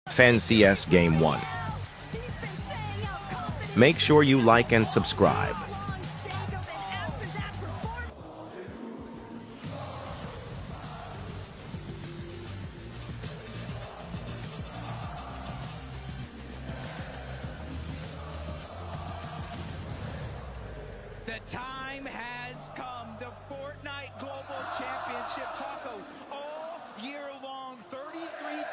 FNCS Game 1. Make sure you like and subscribe. The time has come. The Fortnite Global Championship taco all year long. 33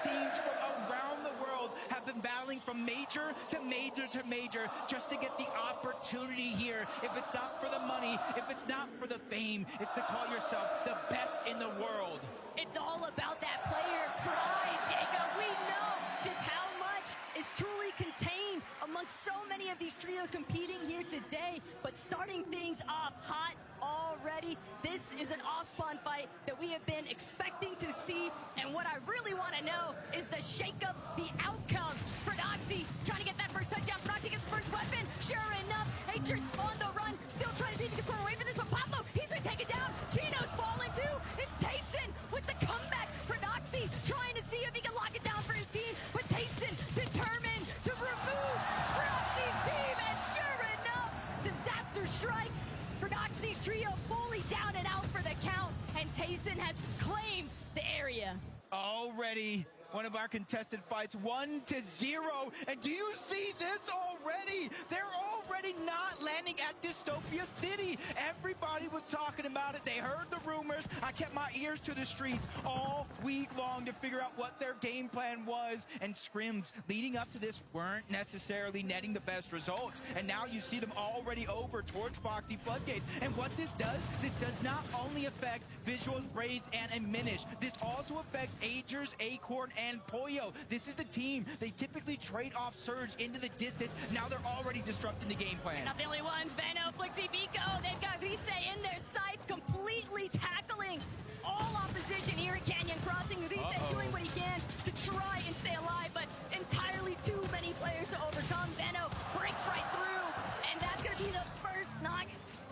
teams from around the world have been battling from major to major to major just to get the opportunity here. If it's not for the money, if it's not for the fame, it's to call yourself the best in the world. It's all about that player pride, Jacob. We know just how much is truly contained amongst so many of these trios competing here today. But starting things off hot already, this is an off-spawn fight that we have been expecting to see. And what I really want to know is the shakeup, the outcome. Prodoxy trying to get that first touchdown. Prodoxy gets the first weapon. Sure enough, Atrus on the run. Still trying to see if he can score away from this. But Pablo, he's been taken down. Chino's fallen too. It's Tayson with the comeback. Prodoxy trying to see if he can lock it down for his team. But Tayson determined to remove Prodoxy's team. And sure enough, disaster strikes. Prodoxy's trio fully down and out for the count. And Tayson has claimed the area. Already one of our contested fights, 1-0. And do you see this already? They're already not landing at Dystopia City. Everybody was talking about it. They heard the rumors. I kept my ears to the streets all week long to figure out what their game plan was. And scrims leading up to this weren't necessarily netting the best results. And now you see them already over towards Foxy Floodgates. And what this does not only affect Visuals, Braids, and Aminish. This also affects Agers, Acorn, and Pollo. This is the team. They typically trade off Surge into the distance. Now they're already disrupting the game plan. Not the only ones. Veno, Flixie, Vico. They've got Rise in their sights, completely tackling all opposition here at Canyon Crossing. Rise doing what he can to try and stay alive, but entirely too many players to overcome. Veno breaks right through, and that's going to be the first knock.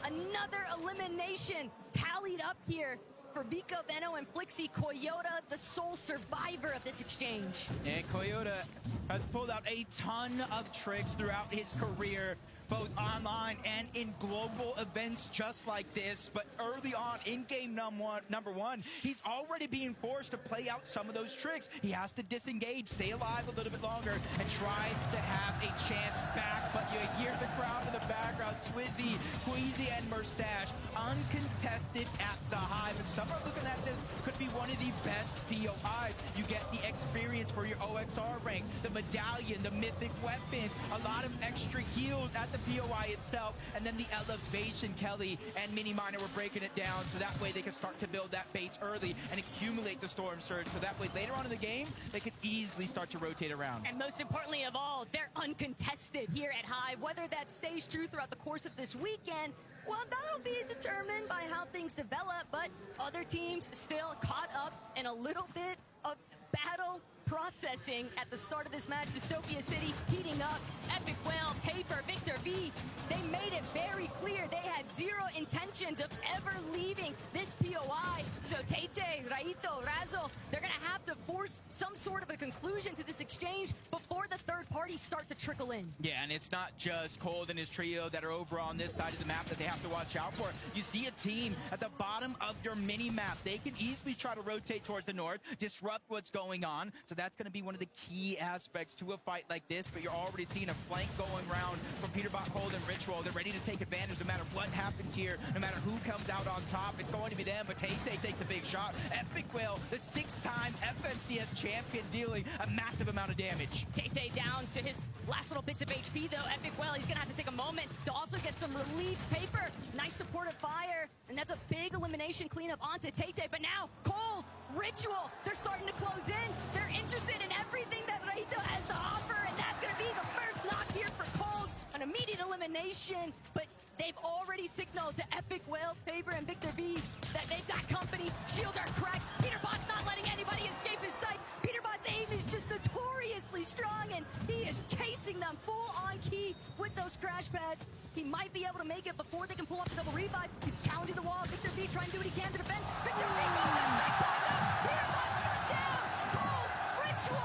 Another elimination tallied up here for Vico, Veno, and Flixie. Coyota, the sole survivor of this exchange. And Coyota has pulled out a ton of tricks throughout his career, both online and in global events just like this. But early on in game number one, he's already being forced to play out some of those tricks. He has to disengage, stay alive a little bit longer, and try to have a chance back. But you hear the crowd in the background, Swizzy, Queasy, and Murstache, uncontested at the hive. And some are looking at this, could be one of the best POIs. You get the experience for your OXR rank, the medallion, the mythic weapons, a lot of extra heals at the POI itself, and then the elevation. Kelly and Mini Miner were breaking it down so that way they can start to build that base early and accumulate the Storm Surge, so that way later on in the game they could easily start to rotate around. And most importantly of all, they're uncontested here at Hive. Whether that stays true throughout the course of this weekend, well, that'll be determined by how things develop, but other teams still caught up in a little bit of battle processing at the start of this match. Dystopia City heating up. Epic Whale, Paper, Victor V, they made it very clear they had zero intentions of ever leaving this POI. So Tete, Raito, Razzle, they're going to have to force some sort of a conclusion to this exchange before the third parties start to trickle in. Yeah, and it's not just Cold and his trio that are over on this side of the map that they have to watch out for. You see a team at the bottom of your mini-map. They can easily try to rotate towards the north, disrupt what's going on. So that's going to be one of the key aspects to a fight like this, but you're already seeing a flank going around from Peterbot, Cold, and Ritual. They're ready to take advantage no matter what happens here, no matter who comes out on top. It's going to be them, but Tay takes a big shot. Epic Whale, the 6-time FNCS champion, dealing a massive amount of damage. Tay down to his last little bits of HP though. Epic Whale, he's going to have to take a moment to also get some relief. Paper, nice supportive fire, and that's a big elimination cleanup onto Tay. But now, Cold, Ritual, they're starting to close in. They're interested in everything that Raito has to offer, and that's going to be the first knock here for Cold. An immediate elimination, but they've already signaled to Epic Whale, Paper, and Victor V that they've got company. Shields are cracked. Peterbot's not letting anybody escape his sights. Peterbot's aim is just notoriously strong, and he is chasing them full on key with those crash pads. He might be able to make it before they can pull off the double revive. He's challenging the wall. Victor V trying to do what he can to defend. Victor V goes in. Peterbot shut down. Cold, Ritual!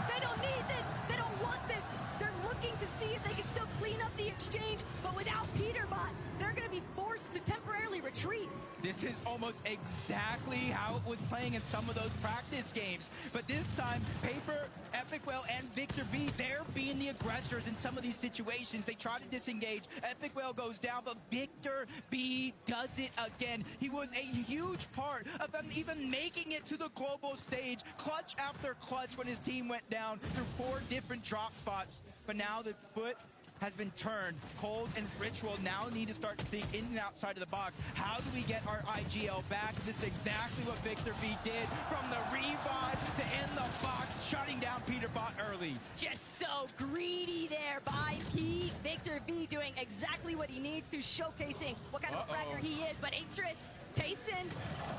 They don't need this. They don't want this. They're looking to see if they can still clean up the exchange, but without Peterbot, they're going to be forced to temporarily retreat. This is almost exactly how it was playing in some of those practice games. But this time, Paper, Epicwell, and Victor V, they're being the aggressors in some of these situations. They try to disengage. Epicwell goes down, but Victor V does it again. He was a huge part of them even making it to the global stage, clutch after clutch when his team went down through 4 different drop spots. But now the foot has been turned. Cold and Ritual now need to start to think in and outside of the box. How do we get our IGL back? This is exactly what Victor V did, from the revive to in the box, shutting down Peterbot early. Just so greedy there by Pete. Victor V doing exactly what he needs to, showcasing what kind of a fragger he is. But Atris, Tayson,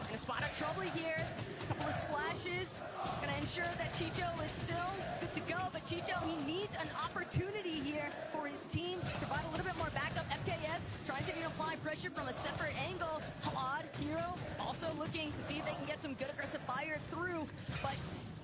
in a spot of trouble here. A couple of splashes, gonna ensure that Chicho is still good to go. But Chicho, he needs an opportunity here for his team to provide a little bit more backup. FKS tries to apply pressure from a separate angle. Odd Hero also looking to see if they can get some good aggressive fire through, but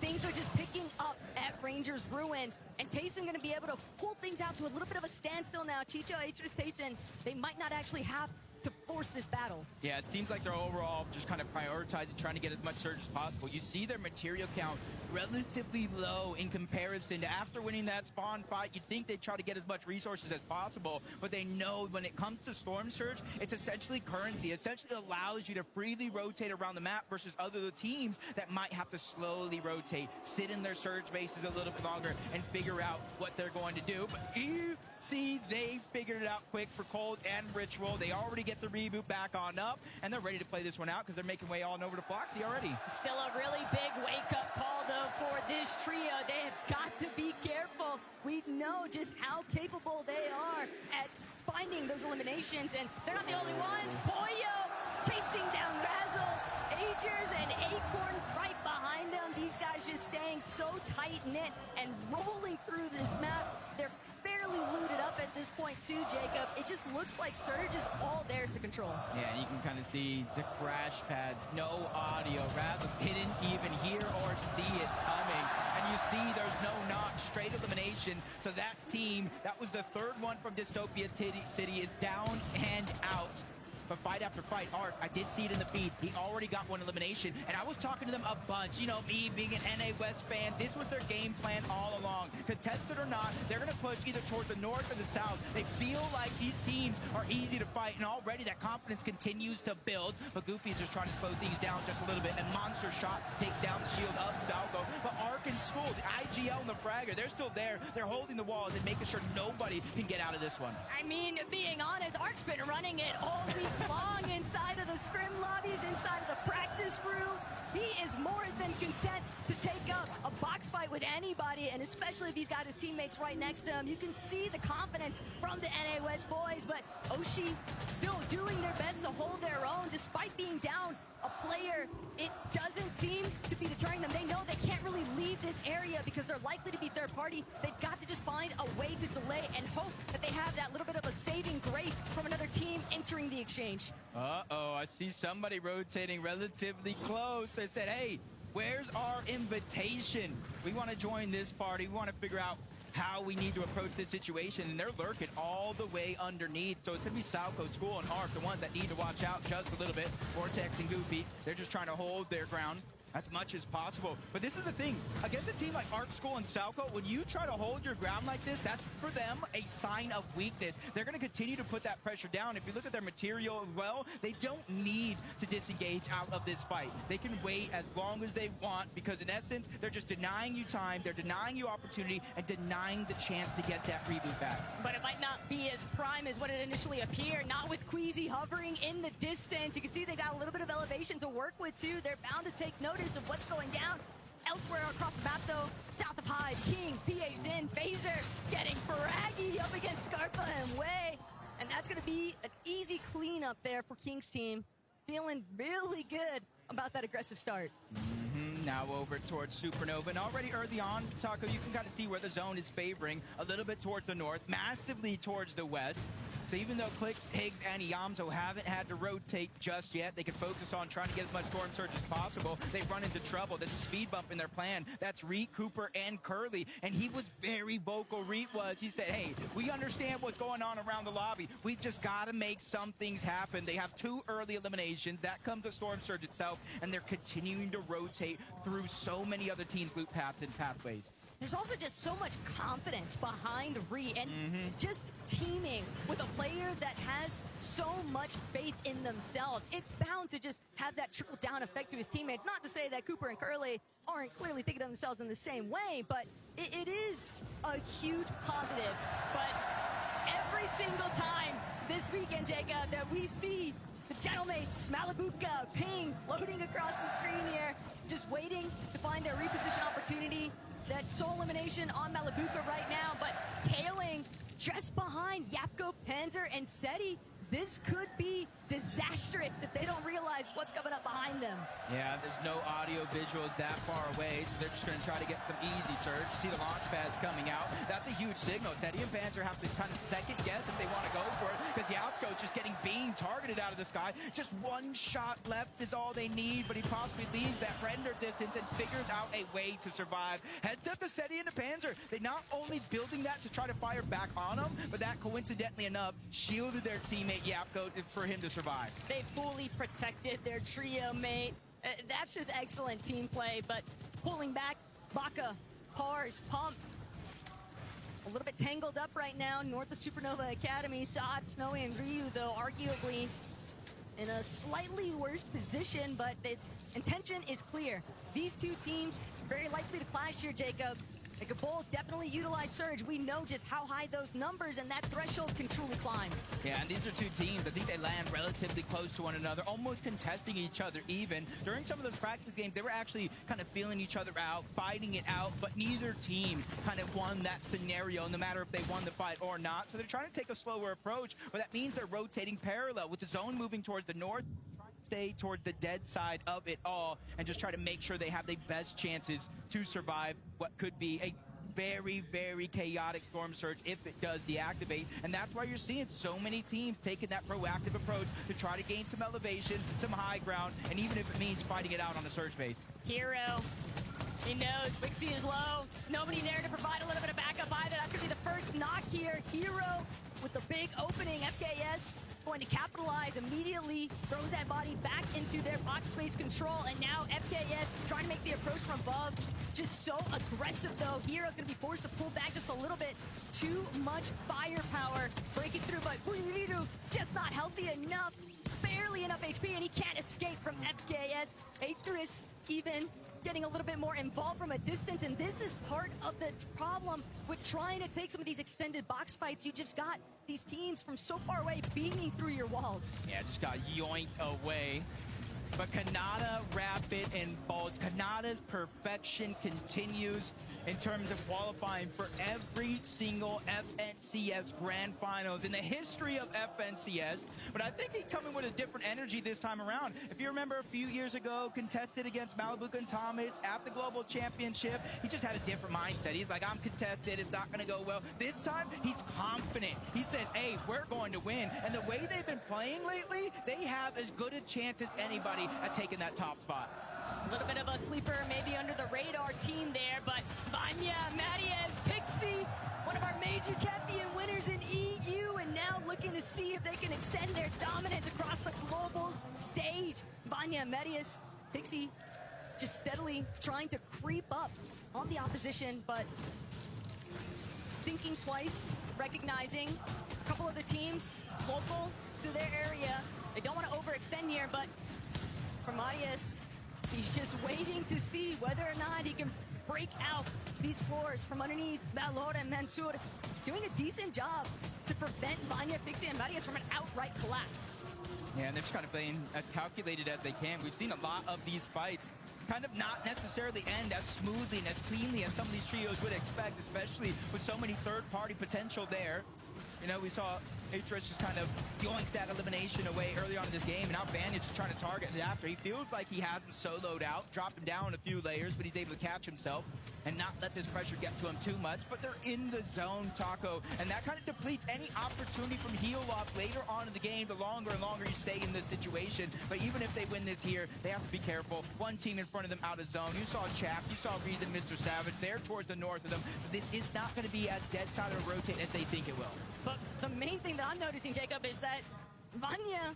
things are just picking up at Rangers Ruin, and Tayson gonna be able to pull things out to a little bit of a standstill now. Chicho, Atris, Tayson, they might not actually have to force this battle. Yeah, it seems like they're overall just kind of prioritizing trying to get as much surge as possible. You see their material count relatively low in comparison to after winning that spawn fight. You'd think they'd try to get as much resources as possible, but they know when it comes to Storm Surge, it's essentially currency. It essentially allows you to freely rotate around the map versus other teams that might have to slowly rotate, sit in their surge bases a little bit longer, and figure out what they're going to do. But you see, they figured it out quick for Cold and Ritual. They already get the reboot back on up, and they're ready to play this one out because they're making way on over to Foxy already. Still a really big wake-up call, though, for this trio. They have got to be careful. We know just how capable they are at finding those eliminations, and they're not the only ones. Pollo chasing down Razzle, Agers, and Acorn right behind them. These guys just staying so tight-knit and rolling through this map. They're barely looted up at this point too, Jacob. It just looks like Surge is all theirs to control. Yeah, and you can kind of see the crash pads, no audio. Razzle didn't even hear or see it coming. And you see there's no knock, straight elimination. So that team, that was the 3rd one from Dystopia City, is down and out. But fight after fight, Art, I did see it in the feed. He already got 1 elimination, and I was talking to them a bunch. You know, me being an NA West fan, this was their game plan all along. Contested or not, they're going to push either towards the north or the south. They feel like these teams are easy to fight, and already that confidence continues to build. But Goofy is just trying to slow things down just a little bit, and Monster shot to take down the shield of Salco. But Ark and School, the IGL and the Fragger, they're still there. They're holding the walls and making sure nobody can get out of this one. I mean, being honest, Ark's been running it all week long inside of the scrim lobbies, inside of the practice room. He is more than content to take up a box fight with anybody, and especially if he's got his teammates right next to him. You can see the confidence from the NA West boys, but Oshi still doing their best to hold their own despite being down a player. It doesn't seem to be deterring them. They know they can't really leave this area because they're likely to be third party. They've got to just find a way to delay and hope that they have that little bit of a saving grace from another team entering the exchange. Uh-oh, I see somebody rotating relatively close. They said, hey, where's our invitation? We want to join this party. We want to figure out how we need to approach this situation, and they're lurking all the way underneath. So it's going to be Salco, School, and Ark, the ones that need to watch out just a little bit. Vortex and Goofy, they're just trying to hold their ground as much as possible. But this is the thing, against a team like Ark, School, and Salco, when you try to hold your ground like this, that's for them a sign of weakness. They're going to continue to put that pressure down. If you look at their material as well, they don't need to disengage out of this fight. They can wait as long as they want, because in essence, they're just denying you time, they're denying you opportunity, and denying the chance to get that reboot back. But it might not be as prime as what it initially appeared, not with Queasy hovering in the distance. You can see they got a little bit of elevation to work with too. They're bound to take notice of what's going down. Elsewhere across the map though, south of Hive, King, PA's in, Phaser getting fraggy up against Scarpa and Way. And that's going to be an easy cleanup there for King's team. Feeling really good about that aggressive start. Now over towards Supernova, and already early on, Taco, you can kind of see where the zone is favoring a little bit towards the north, massively towards the west. So even though Clix, Higgs, and Yamzo haven't had to rotate just yet, they can focus on trying to get as much Storm Surge as possible. They've run into trouble. There's a speed bump in their plan. That's Reet, Cooper, and Curly. And he was very vocal, Reet was. He said, hey, we understand what's going on around the lobby. We just got to make some things happen. They have 2 early eliminations. That comes with Storm Surge itself, and they're continuing to rotate through so many other teams' loop paths and pathways. There's also just so much confidence behind Ree and just teaming with a player that has so much faith in themselves. It's bound to just have that trickle-down effect to his teammates. Not to say that Cooper and Curly aren't clearly thinking of themselves in the same way, but it is a huge positive. But every single time this weekend, Jacob, that we see the Gentlemates, Malibuca, Ping, loading across the screen here, just waiting to find their reposition opportunity. That sole elimination on Malibuca right now, but tailing just behind Yapko, Panzer, and Seti. This could be disastrous if they don't realize what's coming up behind them. Yeah, there's no audio visuals that far away, so they're just going to try to get some easy surge. See the launch pads coming out. That's a huge signal. Seti and Panzer have to kind of second guess if they want to go for it, because Yapko's just getting beam targeted out of the sky. Just one shot left is all they need, but he possibly leaves that render distance and figures out a way to survive. Heads up to Seti and the Panzer. They not only building that to try to fire back on him, but that coincidentally enough shielded their teammate Yapko for him to survive. They fully protected their trio mate. That's just excellent team play, but pulling back, Baka, Pars, Pump, a little bit tangled up right now north of Supernova Academy. Saad, Snowy, and Ryu, though, arguably in a slightly worse position, but the intention is clear. These two teams very likely to clash here, Jacob. They could both definitely utilize Surge. We know just how high those numbers and that threshold can truly climb. Yeah, and these are two teams. I think they land relatively close to one another, almost contesting each other even. During some of those practice games, they were actually kind of feeling each other out, fighting it out, but neither team kind of won that scenario, no matter if they won the fight or not. So they're trying to take a slower approach, but that means they're rotating parallel with the zone moving towards the north. Stay toward the dead side of it all and just try to make sure they have the best chances to survive what could be a very, very chaotic Storm Surge if it does deactivate. And that's why you're seeing so many teams taking that proactive approach to try to gain some elevation, some high ground, and even if it means fighting it out on the Surge base. Hero, he knows Wixie is low. Nobody there to provide a little bit of backup either. That could be the first knock here. Hero with the big opening. FKS going to capitalize, immediately throws that body back into their box space control, and now FKS trying to make the approach from above. Just so aggressive though. Hero's gonna be forced to pull back just a little bit. Too much firepower breaking through, but Buniru just not healthy enough. Barely enough HP, and he can't escape from FKS. Aetherus even getting a little bit more involved from a distance, and this is part of the problem with trying to take some of these extended box fights. You just got these teams from so far away beaming through your walls. Yeah, just got yoinked away. But Kanada, Rapid, and Boltz, Kanada's perfection continues in terms of qualifying for every single FNCS Grand Finals in the history of FNCS. But I think he's coming with a different energy this time around. If you remember a few years ago, contested against Malibuca and Thomas at the Global Championship, he just had a different mindset. He's like, I'm contested, it's not gonna go well. This time, he's confident. He says, hey, we're going to win. And the way they've been playing lately, they have as good a chance as anybody at taking that top spot. A little bit of a sleeper, maybe under the radar team there, but Vanya, Mariez, Pixie, one of our major champion winners in EU, and now looking to see if they can extend their dominance across the global stage. Vanya, Mariez, Pixie, just steadily trying to creep up on the opposition, but thinking twice, recognizing a couple of the teams local to their area. They don't want to overextend here, but for Mariez, he's just waiting to see whether or not he can break out these floors from underneath Valor and Mansour, doing a decent job to prevent Vanya, Pixie, and Mariez from an outright collapse. Yeah, and they're just kind of playing as calculated as they can. We've seen a lot of these fights kind of not necessarily end as smoothly and as cleanly as some of these trios would expect, especially with so many third-party potential there. You know, we saw Atris just kind of yoinked that elimination away early on in this game, and now Banyard's just trying to target it after. He feels like he hasn't soloed out, dropped him down a few layers, but he's able to catch himself and not let this pressure get to him too much. But they're in the zone, Taco, and that kind of depletes any opportunity from heal off later on in the game the longer and longer you stay in this situation. But even if they win this here, they have to be careful. One team in front of them out of zone. You saw Chaff, you saw Reason, Mr. Savage. They're towards the north of them, so this is not going to be as dead side of a rotate as they think it will. But the main thing that I'm noticing, Jacob, is that Vanya,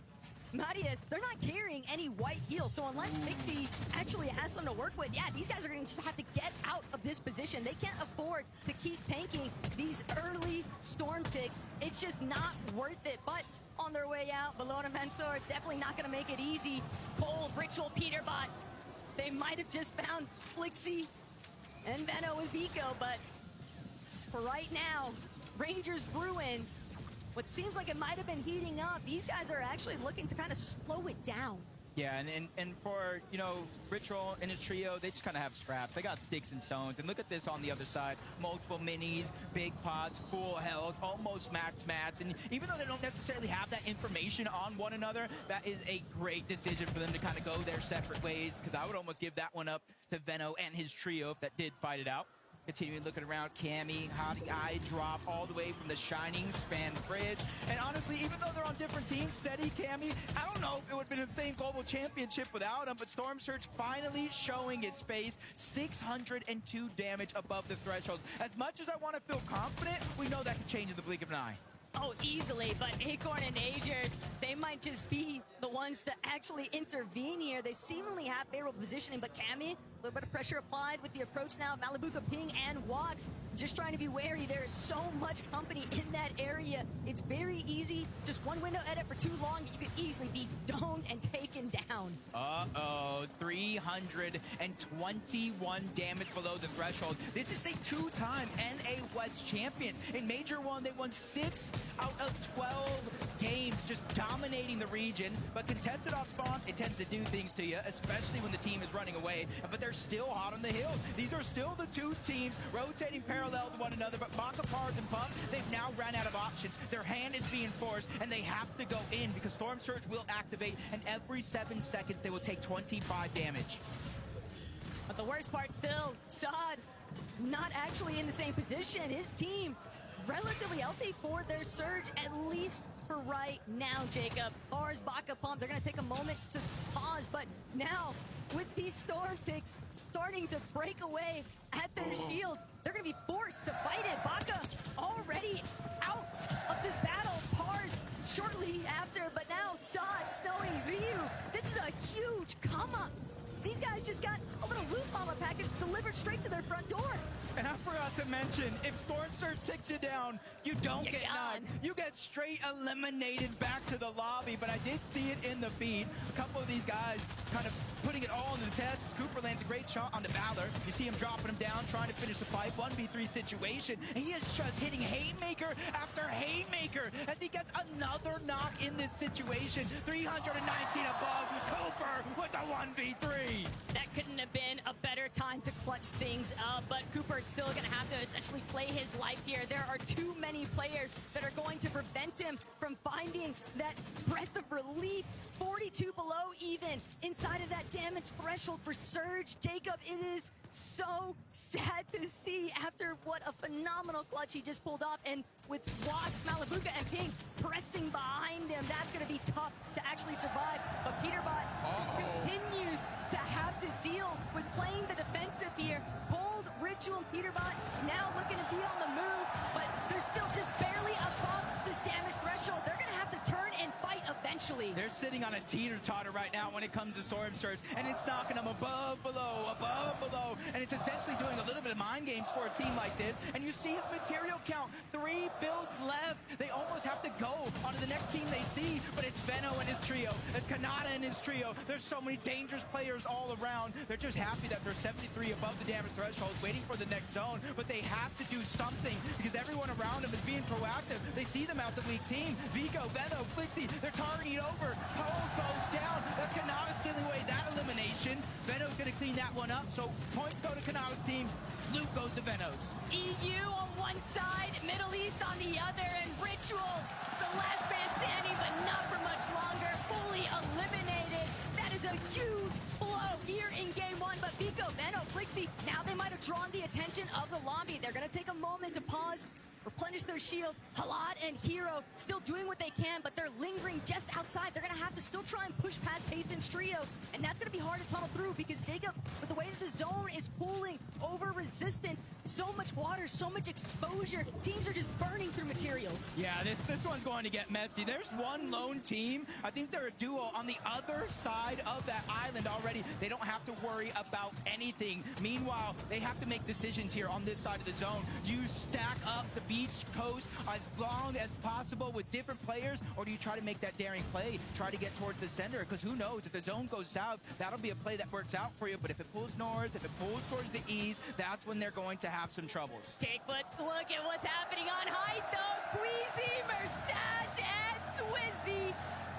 Marius, they're not carrying any white heal, so unless Pixie actually has something to work with, yeah, these guys are going to just have to get out of this position. They can't afford to keep tanking these early storm ticks. It's just not worth it. But on their way out, Bologna Mensor definitely not going to make it easy. Cole, Ritual, Peterbot, they might have just found Flixie and Venno and Vico, but for right now, Rangers Bruin, what seems like it might have been heating up, these guys are actually looking to kind of slow it down. Yeah, and for, you know, Ritual and his trio, they just kind of have scraps. They got sticks and stones. And look at this on the other side. Multiple minis, big pots, full health, almost max mats. And even though they don't necessarily have that information on one another, that is a great decision for them to kind of go their separate ways, because I would almost give that one up to Venno and his trio if that did fight it out. Continuing looking around, Cammy, Hottie Eye drop all the way from the Shining Span Bridge. And honestly, even though they're on different teams, Seti, Cammy, I don't know if it would have been the same global championship without him, but Storm Surge finally showing its face. 602 damage above the threshold. As much as I want to feel confident, we know that can change in the blink of an eye. Oh, easily, but Acorn and Agers, they might just be the ones to actually intervene here. They seemingly have favorable positioning, but Cammy, a little bit of pressure applied with the approach now of Malibuka, Ping, and Walks. Just trying to be wary. There is so much company in that area. It's very easy. Just one window edit for too long, you could easily be domed and taken down. Uh-oh, 321 damage below the threshold. This is a two-time NA West champion. In Major 1, they won 6 out of 12 games, just dominating the region. But contested off spawn, it tends to do things to you, especially when the team is running away. But they're still hot on the hills. These are still the two teams rotating parallel to one another. But Baka, Pars, and Pump, they've now ran out of options. Their hand is being forced, and they have to go in because Storm Surge will activate, and every 7 seconds they will take 25 damage. But the worst part still, Saad not actually in the same position. His team relatively healthy for their surge, at least for right now, Jacob. Bars, Baka, Pump, they're going to take a moment to pause, but now with these storm ticks starting to break away at their shields, they're going to be forced to fight it. Baka already out of this battle. Pars shortly after, but now Saad, Snowy, Ryu, this is a huge come up. These guys just got a little loot bomber package delivered straight to their front door. And I forgot to mention, if Storm Surge takes you down, you don't get knocked. You get straight eliminated back to the lobby, but I did see it in the feed. A couple of these guys kind of putting it all in the test as Cooper lands a great shot on the Valor. You see him dropping him down, trying to finish the fight. 1v3 situation, and he is just hitting haymaker after haymaker as he gets another knock in this situation. 319 above, Cooper with the 1v3. That couldn't have been a better time to clutch things up, but Cooper's still going to have to essentially play his life here. There are too many players that are going to prevent him from finding that breath of relief. 42 below even inside of that damage threshold for Surge. Jacob, it is so sad to see after what a phenomenal clutch he just pulled off, and with Walks, Malibuka, and Ping pressing behind him, that's going to be tough to actually survive. But Peterbot just continues to have to deal with playing the defensive here. Cold, Ritual, and Peterbot now looking to be on the move, but they're still just barely above this damage threshold. They're going to have to turn and fight eventually. They're sitting on a teeter-totter right now when it comes to Storm Surge, and it's knocking them above, below, and it's essentially doing a little bit of mind games for a team like this. And you see his material count, 3 builds left. They almost have to go onto the next team they see, but it's Venno and his trio. It's Kanada and his trio. There's so many dangerous players all around. They're just happy that they're 73 above the damage threshold, waiting for the next zone, but they have to do something because everyone around them is being proactive. They see them out the weak team. Vigo, Venno, Flixie, they're targeting over. Cole goes down. That's Kanada stealing away that elimination. Venno's going to clean that one up, so points go to Kanada's team. Loot goes to Venno's. EU on one side, Middle East Beast on the other, and Ritual, the last man standing, but not for much longer, fully eliminated. That is a huge blow here in game one, but Vico, Benno, Flixie, now they might have drawn the attention of the lobby. They're gonna take a moment to pause, replenish their shields. Halad and Hero still doing what they can, but they're lingering just outside. They're gonna have to still try and push past Tayson's trio, and that's gonna be hard to tunnel through because Jacob, with the way that the zone is pulling over resistance, so much water, so much exposure, teams are just burning through materials. Yeah, this one's going to get messy. There's one lone team. I think they're a duo on the other side of that island already. They don't have to worry about anything. Meanwhile, they have to make decisions here on this side of the zone. Do you stack up the beach coast as long as possible with different players, or do you try to make that daring play, try to get towards the center? Because who knows, if the zone goes south, that'll be a play that works out for you, but if it pulls north, if it pulls towards the east, that's when they're going to have some troubles. Take a look at what's happening on height, though. Queasy, Merstash, and Swizzy.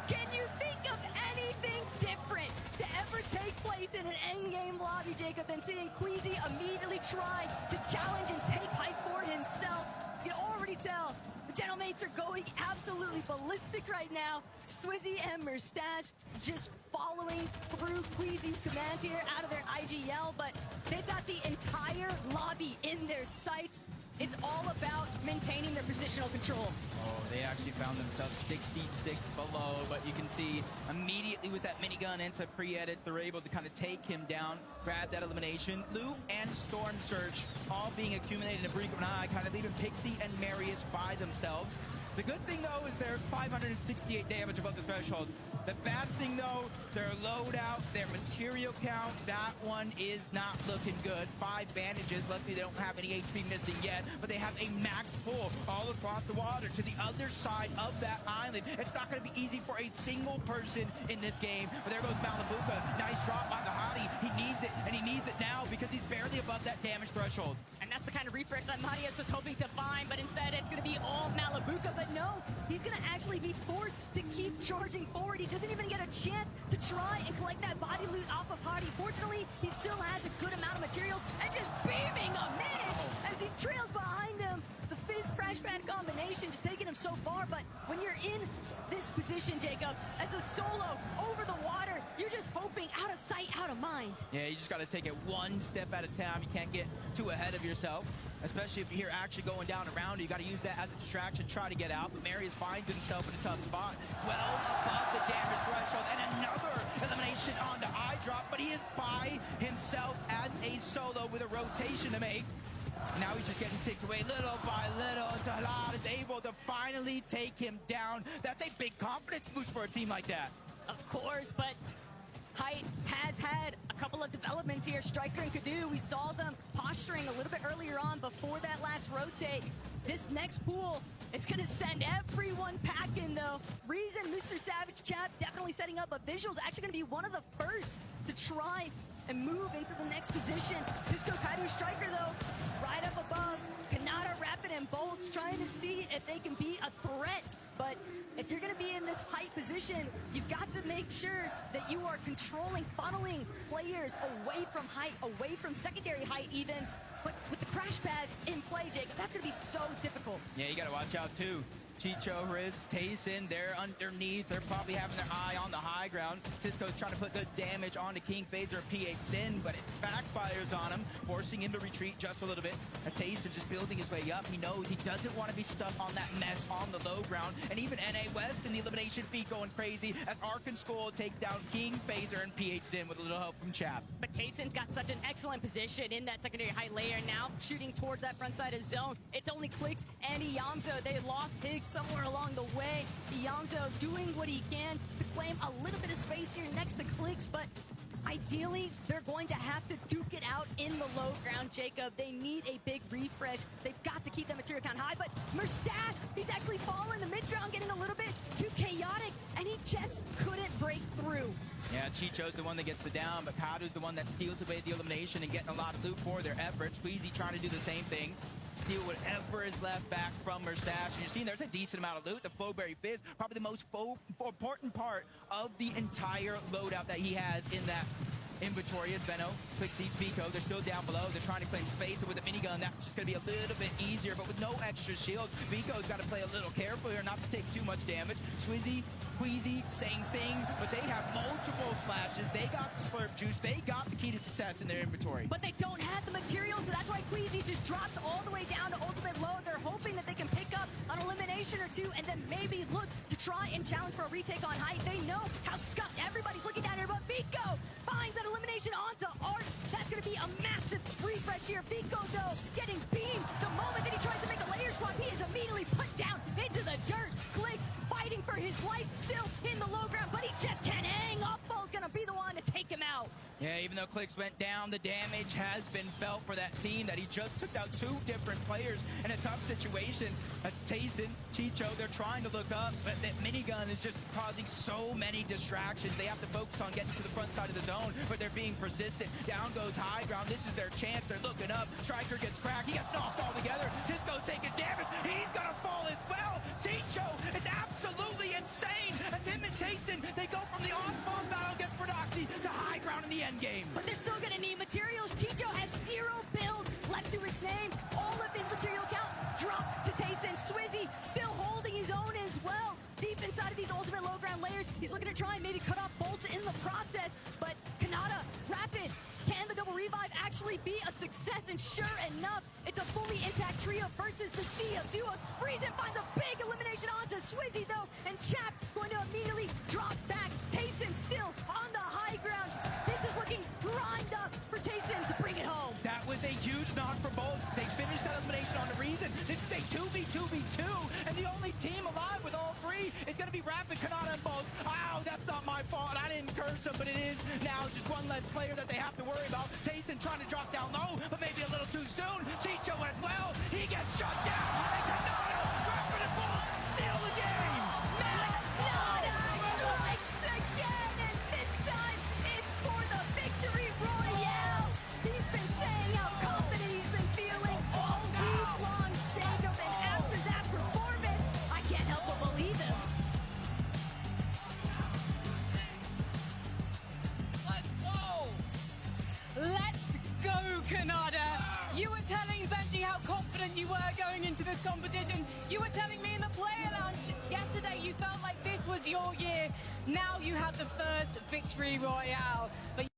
Can you think of anything different to ever take place in an endgame lobby, Jacob, than seeing Queasy immediately try to challenge and take height for himself? You can already tell the Gentlemates are going absolutely ballistic right now. Swizzy and Merstash just following through Queasy's commands here out of their IGL, but they've got the entire lobby in their sights. It's all about maintaining their positional control. Oh, they actually found themselves 66 below, but you can see immediately with that minigun and some pre-edits, they're able to kind of take him down, grab that elimination. Loot and Storm Surge all being accumulated in a blink of an eye, kind of leaving Pixie and Marius by themselves. The good thing, though, is they're 568 damage above the threshold. The bad thing, though, their loadout, their material count, that one is not looking good. 5 bandages. Luckily, they don't have any HP missing yet, but they have a max pull all across the water to the other side of that island. It's not going to be easy for a single person in this game, but there goes Malabuka. Nice drop on the hottie. He needs it, and he needs it now because he's barely above that damage threshold. And that's the kind of refresh that Marius was hoping to find, but instead it's going to be all Malabuka. But no, he's going to actually be forced to keep charging forward. He doesn't even get a chance to try and collect that body loot off of Hottie. Fortunately, he still has a good amount of materials and just beaming a minute as he trails behind him. The Fizz Crash Pad combination just taking him so far, but when you're in this position, Jacob, as a solo over the water, you're just hoping out of sight, out of mind. Yeah, you just got to take it one step at a time. You can't get too ahead of yourself, especially if you hear action going down around you. You got to use that as a distraction, try to get out. But Marius finds himself in a tough spot, well above the damage threshold, and another elimination on the eye drop, but he is by himself as a solo with a rotation to make. Now he's just getting ticked away little by little until Halad is able to finally take him down. That's a big confidence boost for a team like that. Of course, but Height has had a couple of developments here. Striker and Kadu, we saw them posturing a little bit earlier on before that last rotate. This next pool is going to send everyone packing, though. Reason Mr. Savage Chap definitely setting up a visual is actually going to be one of the first to try and move into the next position. Cisco, Kaido, Striker, though, right up above. Kanada, Rapid, and Boltz trying to see if they can be a threat. But if you're going to be in this height position, you've got to make sure that you are controlling, funneling players away from height, away from secondary height even. But with the crash pads in play, Jacob, that's going to be so difficult. Yeah, you got to watch out, too. Chicho, Riz, Tayson, they're underneath. They're probably having their eye on the high ground. Cisco's trying to put good damage onto King Phaser and PH Sin, but it backfires on him, forcing him to retreat just a little bit. As Tayson's just building his way up, he knows he doesn't want to be stuck on that mess on the low ground. And even NA West in the elimination feed going crazy as Arkansas will take down King Phaser and PH Sin with a little help from Chap. But Tayson's got such an excellent position in that secondary high layer now, shooting towards that front side of zone. It's only Clicks and Iyamzo. They lost Higgs somewhere along the way. Iyamzo doing what he can to claim a little bit of space here next to Clicks, but ideally, they're going to have to duke it out in the low ground, Jacob. They need a big refresh. They've got to keep that material count high, but Merstash, he's actually falling the mid-ground, getting a little bit too chaotic, and he just couldn't break through. Yeah, Chicho's the one that gets the down, but Kadu's the one that steals away the elimination and getting a lot of loot for their efforts. Queasy trying to do the same thing. Steal whatever is left back from Merstash. And you're seeing there's a decent amount of loot. The Flowberry Fizz, probably the most important part of the entire loadout that he has in that inventory as Benno clicks Vico. They're still down below. They're trying to claim space, and with a minigun, that's just going to be a little bit easier. But with no extra shield, Vico's got to play a little careful here not to take too much damage. Swizzy, Queasy, same thing, but they have multiple splashes. They got the slurp juice. They got the key to success in their inventory. But they don't have the materials, so that's why Queasy just drops all the way down to ultimate low. They're hoping that they can pick up an elimination or two and then maybe look to try and challenge for a retake on height. They know how scuffed everybody's looking down here, but Vico finds that elimination onto Art. That's going to be a massive refresh here. Vico, though, getting beamed. The moment that he tries to make a layer swap, he is immediately put down into the dirt. Clicks fighting for his life still in the low ground, but he just can't hang up. Ball's going to be the one to take him out. Yeah, even though Clicks went down, the damage has been felt for that team that he just took out two different players in a tough situation. That's Tayson, Chicho, they're trying to look up, but that minigun is just causing so many distractions. They have to focus on getting to the front side of the zone, but they're being persistent. Down goes high ground. This is their chance. They're looking up. Striker gets cracked. He gets knocked altogether. Disco's taking damage. He's going to fall as well. Chicho is absolutely insane. And him and Tayson, they go from the on-spawn battle against Brodoxy to high ground in the end game. But they're still going to need materials. Chicho has 0 build left to his name. All of his material count dropped to Tayson. Swizzy still holding his own as well. Deep inside of these ultimate low ground layers, he's looking to try and maybe cut off Boltz in the process. But Kanada, Rapid, can the double revive actually be a success? And sure enough, it's a fully intact trio versus the sea of duos. Friesen finds a big elimination onto Swizzy though, and Chap going to immediately drop back. Tayson still on the high ground. This is looking grind up for Tayson to bring it home. That was a huge knock for Boltz. They finished that elimination on the reason. This is a 2v2v2, and the only team alive with all three is going to be Rapid, Kanada, and Boltz. Ow, that's not my fault. I didn't curse him, but it is now just one less player that they have to worry about. Tayson trying to drop down low, but maybe a little too soon. Chicho as well. He gets shut down. And Kanada, Rapid, and Boltz steal the game. Max Nada strikes again, and this time it's for the victory royale. He's been saying how confident he's been feeling all week long, Jacob, and after that performance, I can't help but believe him. Let's go, Kanada! You were telling Benji how confident you were going into this competition. You were telling me in the player lounge yesterday you felt like this was your year. Now you have the first victory royale. But